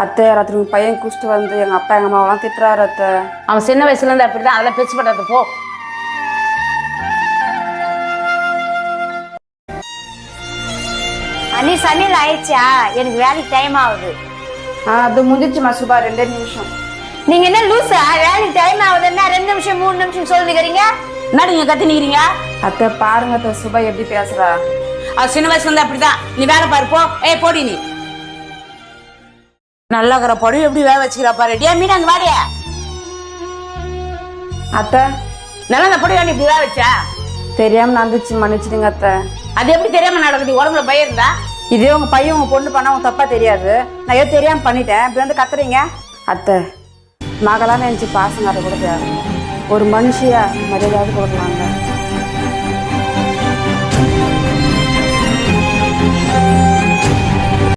அத்தை ராத்திரி உங்கள் பையன் குடிச்சிட்டு வந்து எங்கள் அப்பா எங்கள் அம்மாவெல்லாம் திட்டுறாரு அத்தை. அவன் சின்ன வயசுலேருந்து அப்படி தான், அதெல்லாம் பேச்சு பண்றது போ. அண்ணி சமையல் ஆயிடுச்சா? எனக்கு வேலைக்கு டைம் ஆகுது. அது முடிஞ்சிச்சுமா சுபா, 2 நிமிஷம். நீங்க என்ன லூசா? வேலைக்கு டைம் ஆகுதுன்னா 2 நிமிஷம் 3 நிமிஷம் சொல்லுகிறீங்க. என்ன நீங்க கத்தி நிக்கிறீங்க? அத்தை பாருங்க அத்தை, சுபா எப்படி பேசுறா. அவன் சின்ன வயசுலேருந்து அப்படிதான். நீ வேலை பாரு போ. ஏய் போடி நீ. நல்லா இருக்கிற பொடி எப்படி வேக வச்சுக்கிறா பாரு. டே மீன் அங்க வாடிய. அத்தை நல்லா அந்த பொடி வேண்டி இப்படி வேக வச்சா? தெரியாம நடந்துச்சு, மன்னிச்சிடுங்க அத்தை. அது எப்படி தெரியாம நடக்குது? உடம்புல பயம் இருந்தா? இதே உங்க பையன் உங்க பொண்ணு பண்ணா உங்க தப்பா தெரியாது. நான் ஏதோ தெரியாம பண்ணிட்டேன், இப்படி வந்து கத்துறீங்க. அத்தை மகளான்னு நினைச்சு பாசங்கார கொடுக்க ஒரு மனுஷியா மரியாதை கொடுக்கலாங்க.